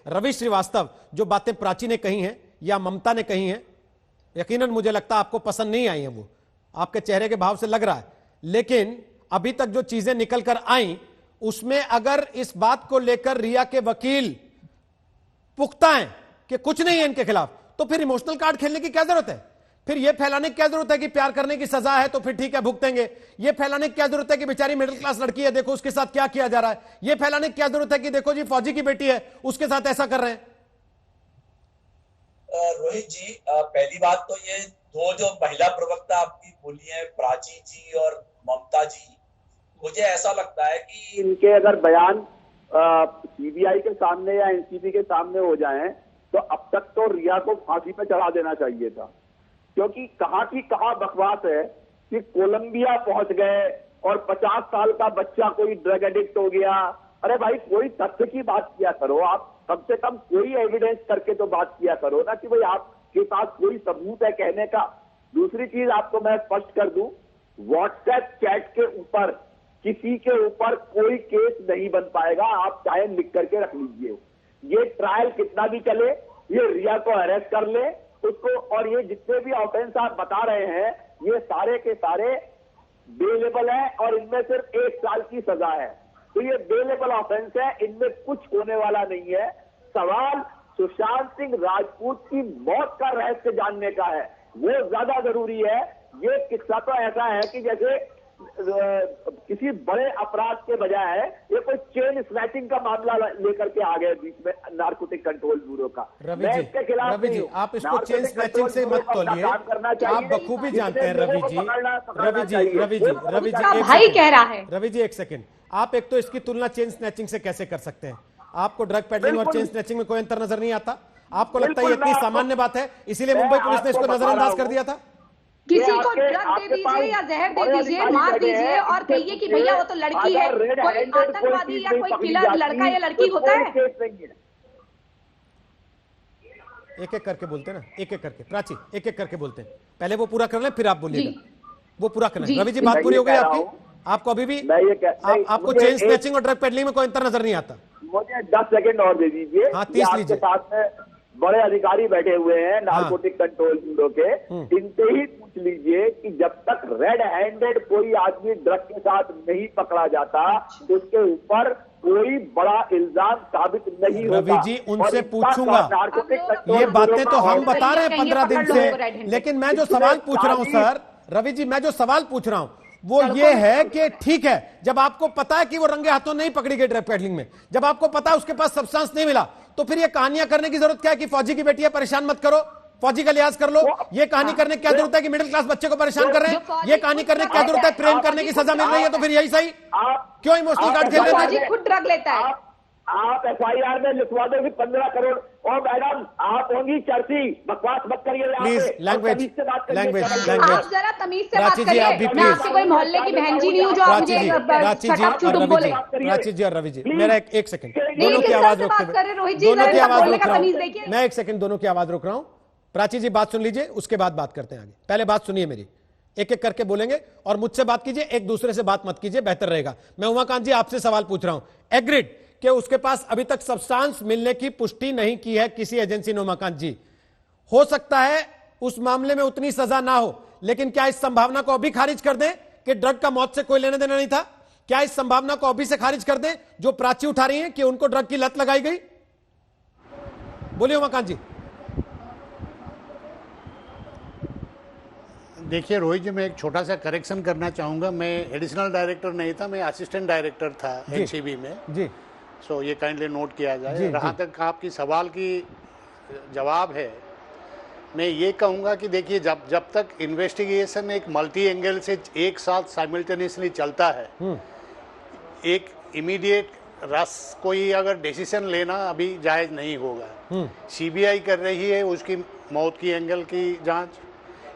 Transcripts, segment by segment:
रवि श्रीवास्तव जो बातें प्राची ने कही हैं या ममता ने कही हैं, यकीनन मुझे लगता है आपको पसंद नहीं आई हैं, वो आपके चेहरे के भाव से लग रहा है। लेकिन अभी तक जो चीजें निकल कर आई उसमें अगर इस बात को लेकर रिया के वकील पुख्ता हैं कि कुछ नहीं है इनके खिलाफ, तो फिर इमोशनल कार्ड खेलने की क्या जरूरत है? फिर यह फैलाने की क्या जरूरत है कि प्यार करने की सजा है तो फिर ठीक है भुगतेंगे? यह फैलाने की क्या जरूरत है कि बेचारी मिडिल क्लास लड़की है, देखो उसके साथ क्या किया जा रहा है? यह फैलाने की क्या जरूरत है कि देखो जी फौजी की बेटी है उसके साथ ऐसा कर रहे हैं? रोहित जी, पहली बात तो ये दो जो महिला प्रवक्ता आपकी बोली है, प्राची जी और ममता जी, मुझे ऐसा लगता है कि इनके अगर बयान सीबीआई के सामने या एनसीबी के सामने हो जाएं तो अब तक तो रिया को फांसी पे चढ़ा देना चाहिए था, क्योंकि कहां की कहां बकवास है कि कोलंबिया पहुंच गए और 50 साल का बच्चा कोई ड्रग एडिक्ट हो गया। अरे भाई, कोई तथ्य की बात किया करो, आप कम से कम कोई एविडेंस करके तो बात किया करो ना कि भाई आपके पास कोई सबूत है कहने का। दूसरी चीज आपको मैं स्पष्ट कर दूं, व्हाट्सएप चैट के ऊपर किसी के ऊपर कोई केस नहीं बन पाएगा, आप चाहे लिख करके रख लीजिए। ये ट्रायल कितना भी चले, ये रिया को अरेस्ट कर ले उसको, और ये जितने भी ऑफेंस आप बता रहे हैं ये सारे के सारे बेलेबल है और इनमें सिर्फ 1 साल की सजा है। तो ये बेलेबल ऑफेंस है, इनमें कुछ होने वाला नहीं है। सवाल सुशांत सिंह राजपूत की मौत का रहस्य जानने का है, वो ज्यादा जरूरी है। ये किस्सा तो ऐसा है कि जैसे किसी बड़े अपराध के बजाय ये कोई चेन स्नैचिंग का मामला लेकर के आ गए बीच में नारकोटिक कंट्रोल ब्यूरो का। रवि जी आप इसको चेन स्नैचिंग से मत तोलिए, आप बखूबी जानते हैं रवि जी एक सेकंड, आप एक तो इसकी तुलना चेन स्नैचिंग से कैसे कर सकते हैं? आपको ड्रग पेडलिंग और चेन स्नैचिंग में कोई अंतर नजर नहीं आता? आपको लगता है ये इतनी सामान्य बात है इसीलिए मुंबई पुलिस ने इसको नजरअंदाज कर दिया था? किसी को ड्रग दे दीजिए या जहर दे दीजिए, मार दीजिए और कहिए कि भैया वो तो लड़की है। कोई आतंकवादी या कोई किलर लड़का या लड़की होता है? एक एक करके बोलते हैं ना, एक एक करके। प्राची एक एक करके बोलते हैं, पहले वो पूरा कर लें फिर आप बोलिएगा। वो पूरा कर लें। रवि जी बात पूरी हो गई आपकी? आपको अभी भी आपको चेन स्नैचिंग और ड्रग पेडलिंग में कोई अंतर नजर नहीं आता? मुझे 10 सेकंड और दे दीजिए। हाँ 30 लीजिए। साथ में बड़े अधिकारी बैठे हुए हैं नारकोटिक कंट्रोल ब्यूरो के, इनसे ही पूछ लीजिए कि जब तक रेड हैंडेड कोई आदमी ड्रग के साथ नहीं पकड़ा जाता तो उसके ऊपर कोई बड़ा इल्जाम साबित नहीं होता। रवि जी उनसे पूछूंगा, ये बातें तो हम बता रहे हैं 15 दिन से, लेकिन मैं जो सवाल पूछ रहा हूं सर, रवि जी मैं जो सवाल पूछ रहा हूं वो ये है कि ठीक है, जब आपको पता है कि वो रंगे हाथों नहीं पकड़ी गई ड्रग पेडलिंग में, जब आपको पता है उसके पास सब्सटेंस नहीं मिला, तो फिर ये कहानियां करने की जरूरत क्या है कि फौजी की बेटी है परेशान मत करो, फौजी का लिहाज कर लो? ये कहानी करने की क्या जरूरत है कि मिडिल क्लास बच्चे को परेशान कर रहे हैं? ये कहानी करने की क्या जरूरत है? प्रेम करने की सजा मिल रही है तो फिर यही सही, क्यों इमोशनल कार्ड खेल रहे हैं? खुद ड्रग लेता है। आप FIR में लिखवा दो कि 15 करोड़। और मैडम आप होंगी चर्ची, बकवास मत करिए। प्लीज लैंग्वेज आप जरा तमीज से बात करिए। मैं आपकी कोई मोहल्ले की बहन जी नहीं हूँ जो आप मुझे प्राची जी और रवि जी मेरा एक सेकंड, दोनों की आवाज रोकते हुए, दोनों की आवाज रोक रहा हूं मैं, एक सेकंड दोनों की आवाज रोक रहा हूं। प्राची जी बात सुन लीजिए, उसके बाद बात करते हैं आगे। पहले बात सुनिए मेरी, एक एक करके बोलेंगे और मुझसे बात कीजिए, एक दूसरे से बात मत कीजिए, बेहतर रहेगा। मैं उमाकांत जी आपसे सवाल पूछ रहा हूं, एग्रीड कि उसके पास अभी तक सब्सटेंस मिलने की पुष्टि नहीं की है किसी एजेंसी ने? उमाकांत जी हो सकता है उस मामले में उतनी सजा ना हो, लेकिन क्या इस संभावना को अभी खारिज कर दें कि ड्रग का मौत से कोई लेना देना नहीं था? क्या इस संभावना को अभी से खारिज कर दें जो प्राची उठा रही है कि उनको ड्रग की लत लगाई गई? बोलिए उमाकांत जी। देखिए रोहित जी, मैं एक छोटा सा करेक्शन करना चाहूंगा। मैं एडिशनल डायरेक्टर नहीं था, मैं असिस्टेंट डायरेक्टर था एनसीबी में जी। सो ये काइंडली नोट किया जाए। जहाँ तक आपकी सवाल की जवाब है, मैं ये कहूँगा कि देखिए जब तक इन्वेस्टिगेशन एक मल्टी एंगल से एक साथ साइमल्टेनियसली चलता है, एक इमीडिएट रस कोई अगर डिसीजन लेना अभी जायज़ नहीं होगा। सीबीआई कर रही है उसकी मौत की एंगल की जांच,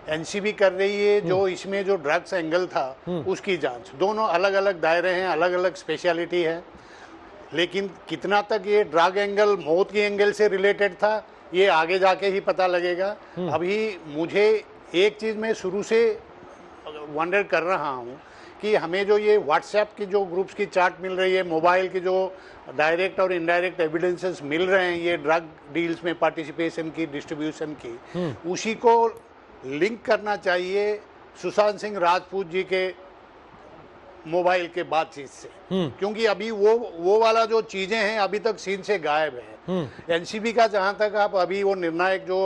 एनसीबी कर रही है जो इसमें जो ड्रग्स एंगल था उसकी जांच। दोनों अलग अलग दायरे हैं, अलग अलग स्पेशलिटी है, लेकिन कितना तक ये ड्रग एंगल मौत की एंगल से रिलेटेड था ये आगे जाके ही पता लगेगा। अभी मुझे एक चीज़ मैं शुरू से वंडर कर रहा हूँ कि हमें जो ये व्हाट्सएप की जो ग्रुप्स की चार्ट मिल रही है, मोबाइल की जो डायरेक्ट और इनडायरेक्ट एविडेंसेस मिल रहे हैं ये ड्रग डील्स में पार्टिसिपेशन की, डिस्ट्रीब्यूशन की, उसी को लिंक करना चाहिए सुशांत सिंह राजपूत जी के मोबाइल के बातचीत से, क्योंकि अभी वो वाला जो चीजें हैं अभी तक सीन से गायब है। एनसीबी का जहां तक आप अभी वो निर्णायक जो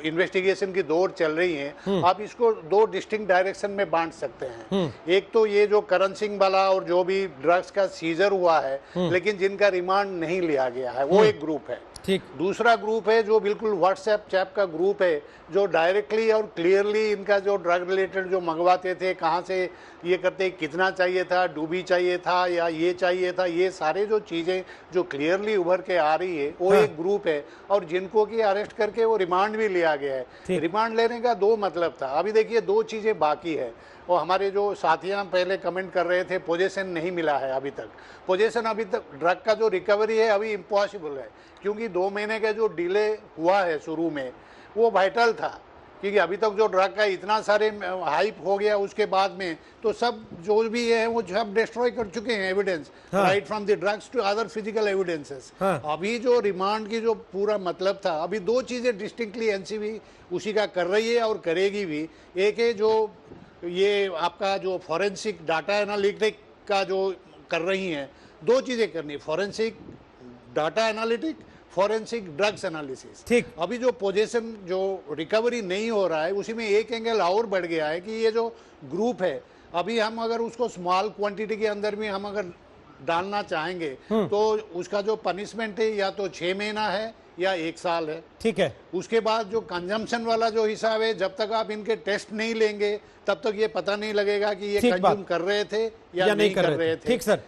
इन्वेस्टिगेशन की दौर चल रही है, आप इसको दो डिस्टिंक्ट डायरेक्शन में बांट सकते हैं। एक तो ये जो करण सिंह वाला और जो भी ड्रग्स का सीजर हुआ है लेकिन जिनका रिमांड नहीं लिया गया है, वो एक ग्रुप है। ठीक। दूसरा ग्रुप है जो बिल्कुल व्हाट्सएप चैप का ग्रुप है, जो डायरेक्टली और क्लियरली इनका जो ड्रग रिलेटेड जो मंगवाते थे, कहाँ से ये करते, कितना चाहिए था, डूबी चाहिए था या ये चाहिए था, ये सारे जो चीज़ें जो क्लियरली उभर के आ रही है वो एक ग्रुप है, और जिनको कि अरेस्ट करके वो रिमांड भी लिया गया है। रिमांड लेने का दो मतलब था। अभी देखिए दो चीज़ें बाकी है, और हमारे जो साथियां पहले कमेंट कर रहे थे पोजीशन नहीं मिला है अभी तक। पोजीशन अभी तक ड्रग का जो रिकवरी है अभी इम्पॉसिबल है, क्योंकि 2 महीने का जो डिले हुआ है शुरू में वो वाइटल था, क्योंकि अभी तक जो ड्रग का इतना सारे हाइप हो गया उसके बाद में तो सब जो भी है वो सब डिस्ट्रॉय कर चुके हैं evidence, right from the drugs to other physical evidences. अभी जो रिमांड की जो पूरा मतलब था, अभी दो चीज़ें डिस्टिंक्टली एनसीबी उसी का कर रही है और करेगी भी। एक है जो ये आपका जो फॉरेंसिक डाटा एनालिटिक का जो कर रही हैं, दो चीज़ें करनी, forensic data analytic, forensic drugs analysis. ठीक। अभी जो पोजीशन जो रिकवरी नहीं हो रहा है उसी में एक एंगल और बढ़ गया है कि ये जो ग्रुप है, अभी हम अगर उसको स्मॉल क्वांटिटी के अंदर में हम अगर डालना चाहेंगे तो उसका जो पनिशमेंट है या तो 6 महीना है या 1 साल है। ठीक है। उसके बाद जो कंजम्पशन वाला जो हिसाब है, जब तक आप इनके टेस्ट नहीं लेंगे तब तक ये पता नहीं लगेगा कि ये कंज्यूम कर रहे थे या नहीं कर रहे थे। ठीक सर।